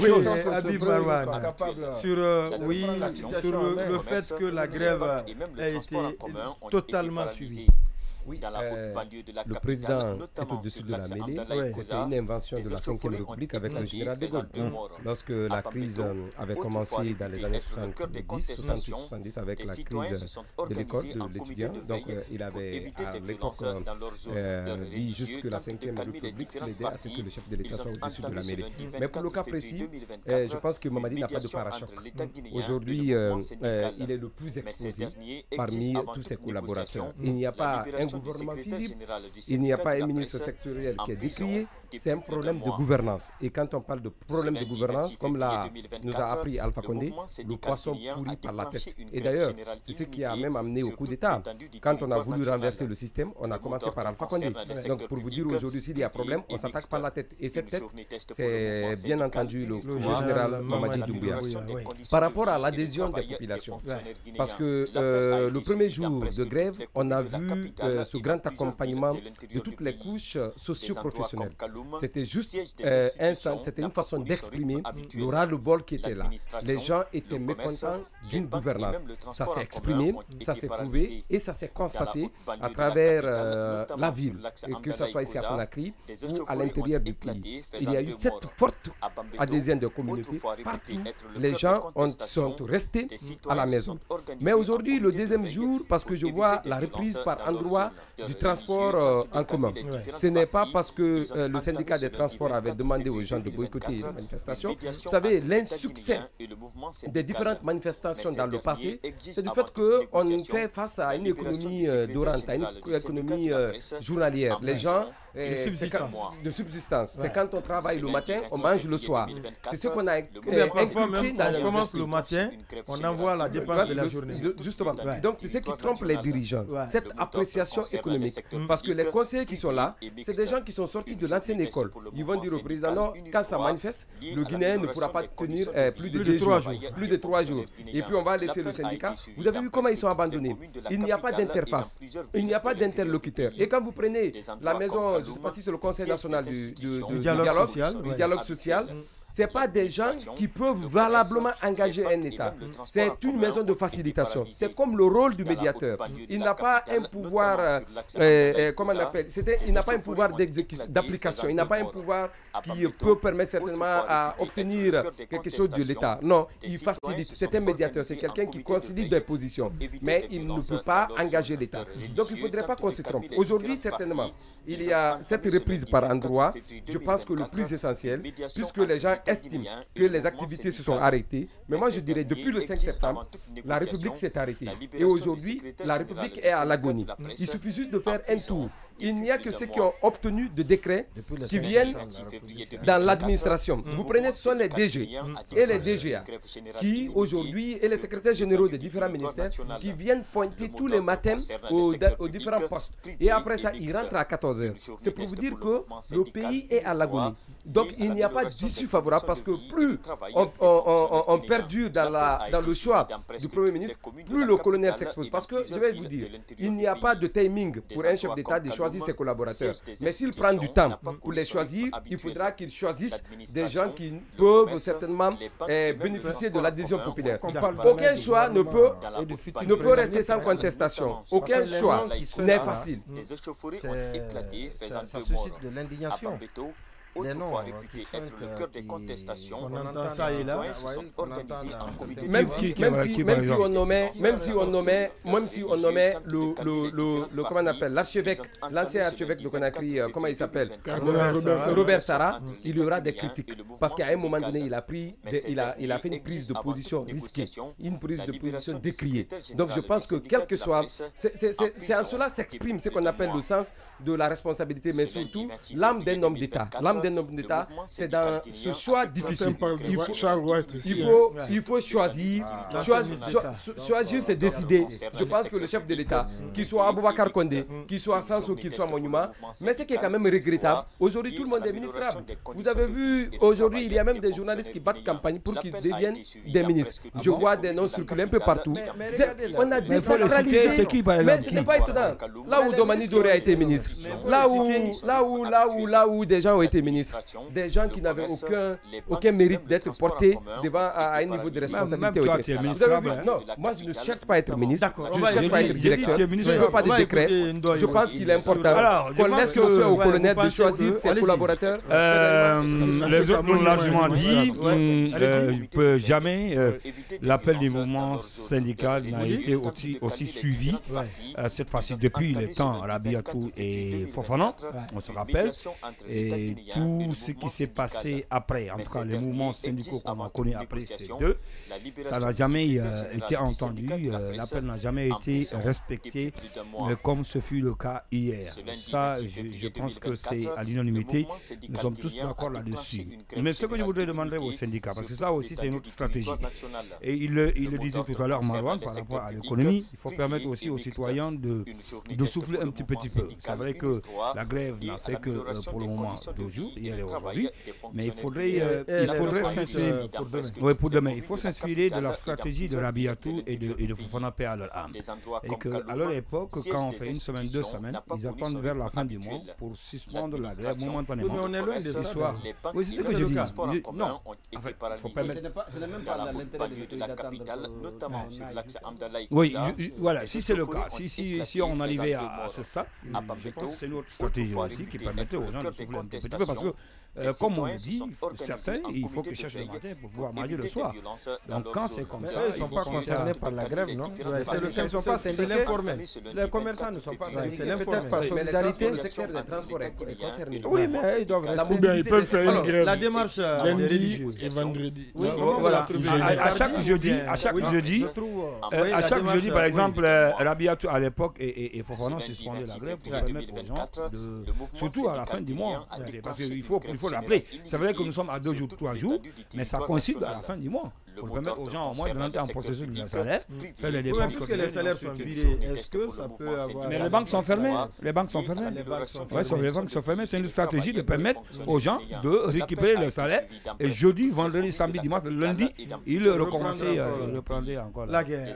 chose. Habib Marwan, sur le fait que la grève a été totalement suivie. Oui, le président est au-dessus de la mêlée. C'était une invention de la Ve République avec le général de Gaulle. Lorsque la crise avait commencé dans les années 70 avec la crise de l'école, de l'étudiant, donc il avait à l'époque dit juste que la Ve République plaidait à ce que le chef de l'État soit au-dessus de la mêlée. Mais pour le cas précis, je pense que Mamadi n'a pas de parachoc. Aujourd'hui, il est le plus exposé parmi tous ses collaborateurs. Il n'y a pas un gouvernement visible, il n'y a pas un ministre sectoriel qui est décrié, c'est un problème de gouvernance. Et quand on parle de problème de gouvernance, comme nous a appris Alpha Condé, le poisson pourrit par la tête. Et d'ailleurs, c'est ce qui a même amené au coup d'État. Quand on a voulu renverser le système, on a commencé par Alpha Condé. Donc pour vous dire aujourd'hui, s'il y a problème, on s'attaque par la tête. Et cette tête, c'est bien entendu le général Mamadi Doumbouya. Par rapport à l'adhésion des populations, parce que le premier jour de grève, on a vu ce grand accompagnement de toutes les couches socio-professionnelles. C'était juste c'était une façon d'exprimer le ras-le-bol qui était là. Les gens étaient mécontents d'une gouvernance. Ça s'est exprimé, ça s'est prouvé et ça s'est constaté à travers la ville, que ce soit ici à Conakry ou à l'intérieur du pays. Il y a eu cette forte adhésion de communauté partout. Les gens sont restés à la maison. Mais aujourd'hui, le deuxième jour, parce que je vois la reprise par endroit du transport en commun. Ce n'est pas parce que le syndicat des transports avait demandé aux gens de boycotter les manifestations. Vous savez, l'insuccès des différentes manifestations dans le passé, c'est du fait qu'on fait face à une économie dorante, à une économie journalière. Les gens de subsistance. C'est quand on travaille le matin, on mange le soir. C'est ce qu'on a inculqué dans on commence le matin, on envoie la dépense de la journée. Justement. Donc c'est ce qui trompe les dirigeants. Cette appréciation économique. Parce que les conseillers qui sont là, c'est des gens qui sont sortis de l'ancienne école. Ils vont dire au président, non, quand ça manifeste, le Guinéen ne pourra pas tenir plus de 3 jours. Plus de 3 jours. Et puis on va laisser le syndicat. Vous avez vu comment ils sont abandonnés. Il n'y a pas d'interface. Il n'y a pas d'interlocuteur. Et quand vous prenez la maison, je ne sais pas si c'est le Conseil national du dialogue social, ce n'est pas des gens qui peuvent valablement engager un État. C'est une maison de facilitation. C'est comme le rôle du médiateur. Il n'a pas un pouvoir, comment on appelle, il n'a pas un pouvoir d'application. Il n'a pas un pouvoir qui peut permettre certainement à obtenir quelque chose de l'État. Non, il facilite. C'est un médiateur. C'est quelqu'un qui consolide des positions. Mais il ne peut pas engager l'État. Donc il ne faudrait pas qu'on se trompe. Aujourd'hui, certainement, il y a cette reprise par endroit. Je pense que le plus essentiel, puisque les gens estiment que les activités se sont arrêtées. Mais moi, je dirais, depuis le 5 septembre, la République s'est arrêtée. Et aujourd'hui, la République est à l'agonie. Il suffit juste de faire un tour. Il n'y a que ceux qui ont obtenu de décrets qui viennent dans l'administration. Vous prenez, ce sont les DG et les DGA qui aujourd'hui, et les secrétaires généraux des différents ministères qui viennent pointer tous les matins aux différents postes. Et après ça, ils rentrent à 14 h. C'est pour vous dire que le pays est à l'agonie. Donc il n'y a pas d'issue favorable parce que plus on perdure dans le choix du Premier ministre, plus le colonel s'expose. Parce que je vais vous dire, il n'y a pas de timing pour un chef d'État de choisir ses collaborateurs. Mais s'il prend du temps pour les choisir, il faudra qu'il choisisse des gens qui peuvent certainement bénéficier de l'adhésion populaire. Aucun choix ne peut rester sans contestation. Aucun choix n'est facile. Ça suscite de l'indignation. autrefois réputé être le cœur des contestations, on entend ça et là, se sont organisés en comité. Même si on nommait le comment on appelle, l'archevêque, l'ancien archevêque de Conakry, comment il s'appelle, Robert Sarah, il y aura des critiques. Parce qu'à un moment donné, il a fait une prise de position risquée, une prise de position décriée. Donc je pense que quel que soit, c'est en cela s'exprime ce qu'on appelle le sens de la responsabilité, mais surtout l'âme d'un homme d'État. L'âme d'un homme d'État, c'est dans ce choix difficile. Il faut choisir. Choisir, c'est décider. Je pense que le chef de l'État, qu'il soit Aboubacar Condé, qu'il soit Sansou, qu'il soit Monument, mais ce qui est quand même regrettable, aujourd'hui tout le monde est ministrable. Vous avez vu, aujourd'hui il y a même des journalistes qui battent campagne pour qu'ils deviennent des ministres. Je vois des noms circuler un peu partout. On a décentralisé. Mais ce n'est pas étonnant. Là où Domani Doré a été ministre, là où des gens ont été ministres, ministre, des gens qui n'avaient aucun mérite d'être portés devant à un niveau de responsabilité. Non, moi je ne cherche pas à être ministre, je ne cherche pas à être directeur, je ne veux pas de décret. Je pense qu'il est important qu'on laisse le soin au colonel de choisir ses collaborateurs. Les autres l'ont largement dit, jamais l'appel du mouvement syndical n'a été aussi suivi cette fois-ci depuis les temps Rabiatou et Fofana, on se rappelle, et tout ce qui s'est passé après, en tout cas les mouvements syndicaux qu'on a connus après ces deux, ça n'a jamais été entendu, l'appel n'a jamais été respecté comme ce fut le cas hier. Ça, je pense que c'est à l'unanimité, nous sommes tous d'accord là-dessus. Mais ce que je voudrais demander aux syndicats, parce que ça aussi c'est une autre stratégie, et il le disait tout à l'heure Marwan par rapport à l'économie, il faut permettre aussi aux citoyens de souffler un petit peu. C'est vrai que la grève n'a fait que pour le moment 2 jours, hier et aujourd'hui, mais il faudrait s'inspirer pour demain. Il faut s'inspirer de la stratégie de Rabiatou et de Fofana paix à leur âme. Et qu'à leur époque, quand on fait 1 semaine, 2 semaines, ils attendent vers la fin du mois pour suspendre la grève momentanément. Mais on est loin de ça. Oui, c'est ce que je dis. Non, il faut permettre. Ce n'est même pas dans l'intérêt de la capitale, notamment sur l'axe Amdalaï. Oui, voilà, si c'est le cas, si on arrivait à ce stade, je pense que c'est notre stratégie aussi qui permettait aux gens de souffler un petit peu parce que, comme on le dit, certains, il faut qu'ils cherchent le matin pour pouvoir manger le soir. Donc quand c'est comme ça, ils ne sont pas concernés par la grève, non? C'est l'informel. Les commerçants ne sont pas peut-être par solidarité. Le secteur des transports est concerné. Oui, mais ils doivent ils peuvent faire une grève. La démarche lundi et vendredi. Oui, voilà. À chaque jeudi, par exemple, Rabiatou à l'époque et Fofana suspendaient la grève pour permettre aux gens surtout à la fin du mois, parce qu'il faut le rappeler. C'est vrai que nous sommes à 2 jours, 3 jours, mais ça coïncide à la fin du mois. Pour permettre aux gens au moins de rentrer en processus de salaire, faire les dépenses. Puisque les salaires sont virés, est-ce que ça peut avoir... Mais les banques sont fermées. Les banques sont fermées. Les banques sont fermées. C'est une stratégie de permettre aux gens de récupérer le salaire. Et jeudi, vendredi, samedi, dimanche, lundi, ils reprendraient encore la guerre.